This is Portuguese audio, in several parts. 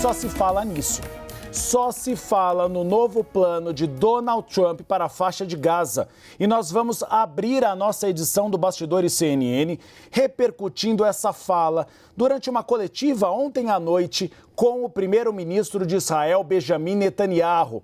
Só se fala nisso. Só se fala no novo plano de Donald Trump para a faixa de Gaza. E nós vamos abrir a nossa edição do Bastidores CNN repercutindo essa fala durante uma coletiva ontem à noite com o primeiro-ministro de Israel, Benjamin Netanyahu.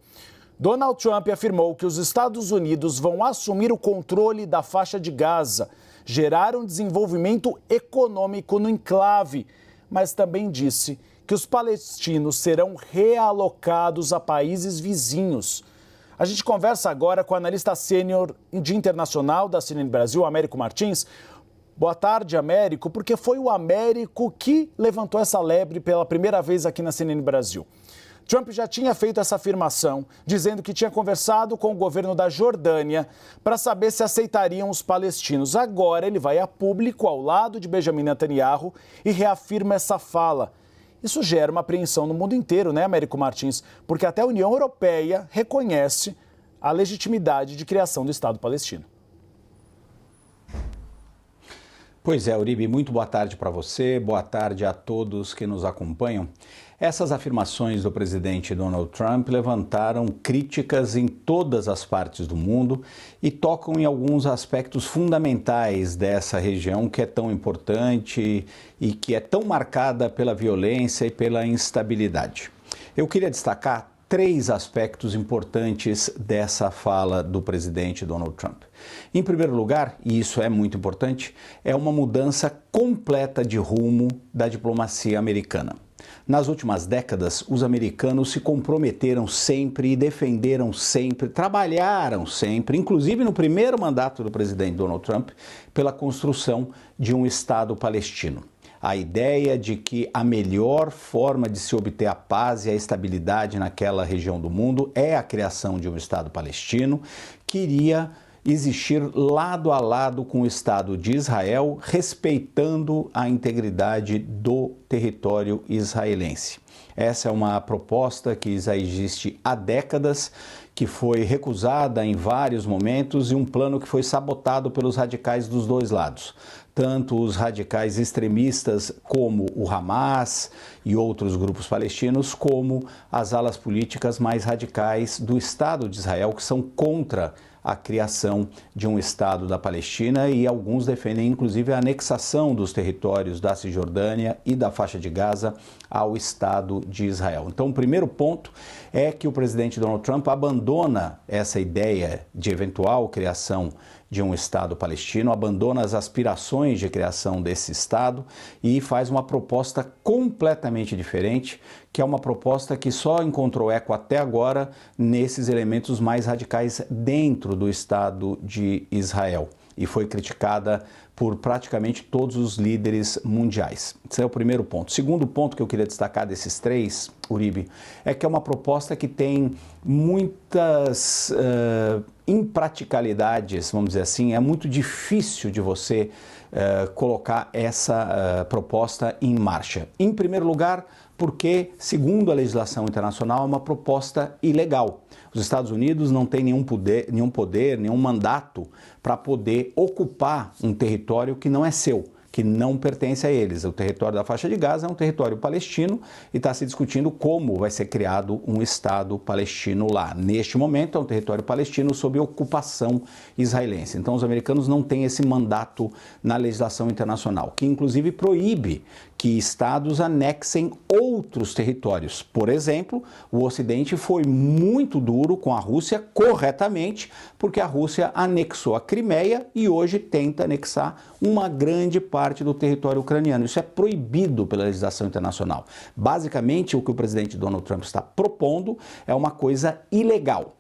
Donald Trump afirmou que os Estados Unidos vão assumir o controle da faixa de Gaza, gerar um desenvolvimento econômico no enclave, mas também disse que os palestinos serão realocados a países vizinhos. A gente conversa agora com o analista sênior de internacional da CNN Brasil, Américo Martins. Boa tarde, Américo, porque foi o Américo que levantou essa lebre pela primeira vez aqui na CNN Brasil. Trump já tinha feito essa afirmação, dizendo que tinha conversado com o governo da Jordânia para saber se aceitariam os palestinos. Agora ele vai a público ao lado de Benjamin Netanyahu e reafirma essa fala. Isso gera uma apreensão no mundo inteiro, né, Américo Martins? Porque até a União Europeia reconhece a legitimidade de criação do Estado palestino. Pois é, Uribe, muito boa tarde para você, boa tarde a todos que nos acompanham. Essas afirmações do presidente Donald Trump levantaram críticas em todas as partes do mundo e tocam em alguns aspectos fundamentais dessa região que é tão importante e que é tão marcada pela violência e pela instabilidade. Eu queria destacar três aspectos importantes dessa fala do presidente Donald Trump. Em primeiro lugar, e isso é muito importante, é uma mudança completa de rumo da diplomacia americana. Nas últimas décadas, os americanos se comprometeram sempre e defenderam sempre, trabalharam sempre, inclusive no primeiro mandato do presidente Donald Trump, pela construção de um Estado palestino. A ideia de que a melhor forma de se obter a paz e a estabilidade naquela região do mundo é a criação de um Estado palestino, que iria existir lado a lado com o Estado de Israel, respeitando a integridade do território israelense. Essa é uma proposta que já existe há décadas, que foi recusada em vários momentos e um plano que foi sabotado pelos radicais dos dois lados. Tanto os radicais extremistas como o Hamas e outros grupos palestinos, como as alas políticas mais radicais do Estado de Israel, que são contra a criação de um Estado da Palestina e alguns defendem inclusive a anexação dos territórios da Cisjordânia e da faixa de Gaza ao Estado de Israel. Então, o primeiro ponto é que o presidente Donald Trump abandona essa ideia de eventual criação de um Estado palestino, abandona as aspirações de criação desse Estado e faz uma proposta completamente diferente, que é uma proposta que só encontrou eco até agora nesses elementos mais radicais dentro do Estado de Israel e foi criticada por praticamente todos os líderes mundiais. Esse é o primeiro ponto. O segundo ponto que eu queria destacar desses três, Uribe, é que é uma proposta que tem muitas impraticalidades, vamos dizer assim. É muito difícil de você colocar essa proposta em marcha. Em primeiro lugar, porque, segundo a legislação internacional, é uma proposta ilegal. Os Estados Unidos não têm nenhum poder, nenhum mandato para poder ocupar um território que não é seu, que não pertence a eles. O território da faixa de Gaza é um território palestino e está se discutindo como vai ser criado um Estado palestino lá. Neste momento é um território palestino sob ocupação israelense. Então os americanos não têm esse mandato na legislação internacional, que inclusive proíbe que estados anexem outros territórios. Por exemplo, o Ocidente foi muito duro com a Rússia, corretamente, porque a Rússia anexou a Crimeia e hoje tenta anexar uma grande parte do território ucraniano. Isso é proibido pela legislação internacional. Basicamente, o que o presidente Donald Trump está propondo é uma coisa ilegal.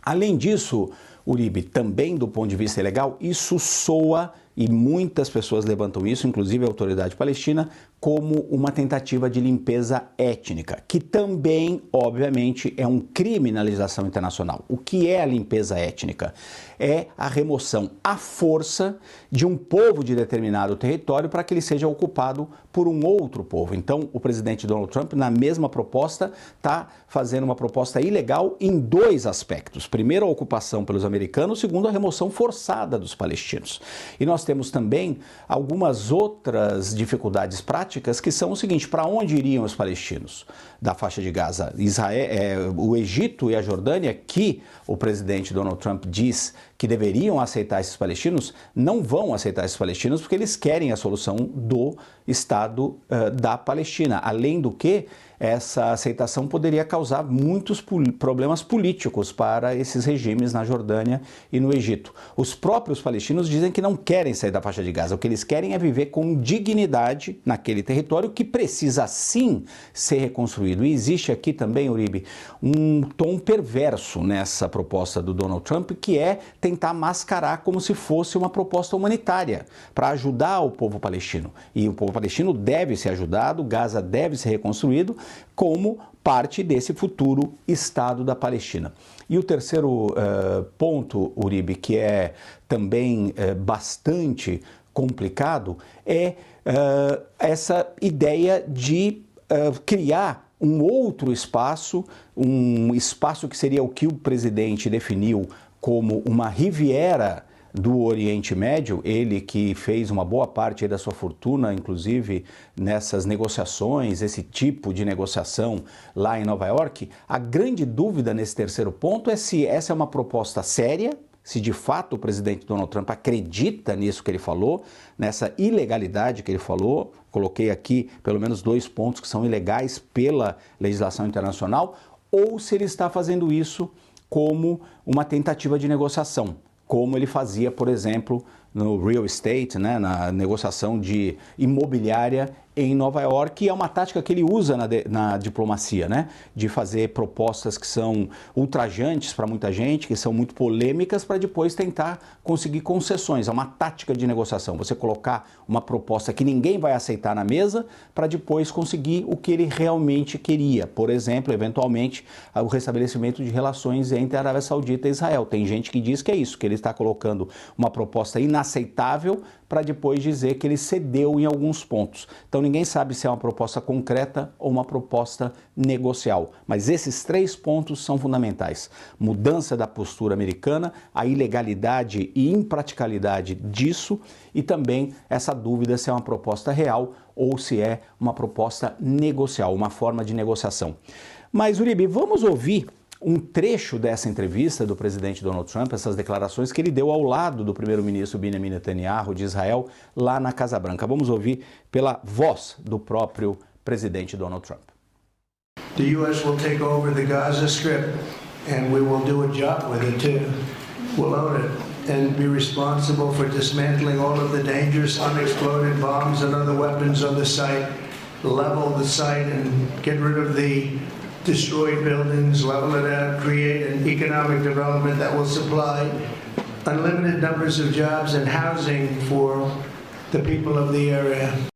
Além disso, Uribe, também do ponto de vista ilegal, isso soa, e muitas pessoas levantam isso, inclusive a autoridade palestina, como uma tentativa de limpeza étnica, que também, obviamente, é um crime na legislação internacional. O que é a limpeza étnica? É a remoção à força de um povo de determinado território para que ele seja ocupado por um outro povo. Então, o presidente Donald Trump, na mesma proposta, está fazendo uma proposta ilegal em dois aspectos. Primeiro, a ocupação pelos americanos, segundo, a remoção forçada dos palestinos. E nós temos também algumas outras dificuldades práticas práticas que são o seguinte: para onde iriam os palestinos da faixa de Gaza? O Egito e a Jordânia, que o presidente Donald Trump diz que deveriam aceitar esses palestinos, não vão aceitar esses palestinos porque eles querem a solução do Estado da Palestina. Além do que, essa aceitação poderia causar muitos problemas políticos para esses regimes na Jordânia e no Egito. Os próprios palestinos dizem que não querem sair da faixa de Gaza. O que eles querem é viver com dignidade naquele território que precisa sim ser reconstruído. E existe aqui também, Uribe, um tom perverso nessa proposta do Donald Trump, que é tentar mascarar como se fosse uma proposta humanitária para ajudar o povo palestino. E o povo palestino deve ser ajudado, Gaza deve ser reconstruído como parte desse futuro Estado da Palestina. E o terceiro ponto, Uribe, que é também bastante complicado, é essa ideia de criar um outro espaço, um espaço que seria o que o presidente definiu como uma Riviera do Oriente Médio, ele que fez uma boa parte da sua fortuna, inclusive nessas negociações, esse tipo de negociação lá em Nova York. A grande dúvida nesse terceiro ponto é se essa é uma proposta séria, se de fato o presidente Donald Trump acredita nisso que ele falou, nessa ilegalidade que ele falou. Coloquei aqui pelo menos 2 pontos que são ilegais pela legislação internacional, ou se ele está fazendo isso como uma tentativa de negociação, como ele fazia, por exemplo, no real estate, né, na negociação de imobiliária em Nova York, e é uma tática que ele usa na diplomacia, né, de fazer propostas que são ultrajantes para muita gente, que são muito polêmicas, para depois tentar conseguir concessões. É uma tática de negociação, você colocar uma proposta que ninguém vai aceitar na mesa para depois conseguir o que ele realmente queria. Por exemplo, eventualmente, o restabelecimento de relações entre a Arábia Saudita e Israel. Tem gente que diz que é isso, que ele está colocando uma proposta inaceitável para depois dizer que ele cedeu em alguns pontos. Então ninguém sabe se é uma proposta concreta ou uma proposta negocial. Mas esses 3 pontos são fundamentais: mudança da postura americana, a ilegalidade e impraticalidade disso, e também essa dúvida se é uma proposta real ou se é uma proposta negocial, uma forma de negociação. Mas, Uribe, vamos ouvir um trecho dessa entrevista do presidente Donald Trump, essas declarações que ele deu ao lado do primeiro-ministro Benjamin Netanyahu de Israel, lá na Casa Branca. Vamos ouvir pela voz do próprio presidente Donald Trump. The U.S. will take over the Gaza Strip and we will do a job with it too. We'll own it and be responsible for dismantling all of the dangerous unexploded bombs and other weapons on the site, level the site and get rid of the destroyed buildings, level it out, create an economic development that will supply unlimited numbers of jobs and housing for the people of the area.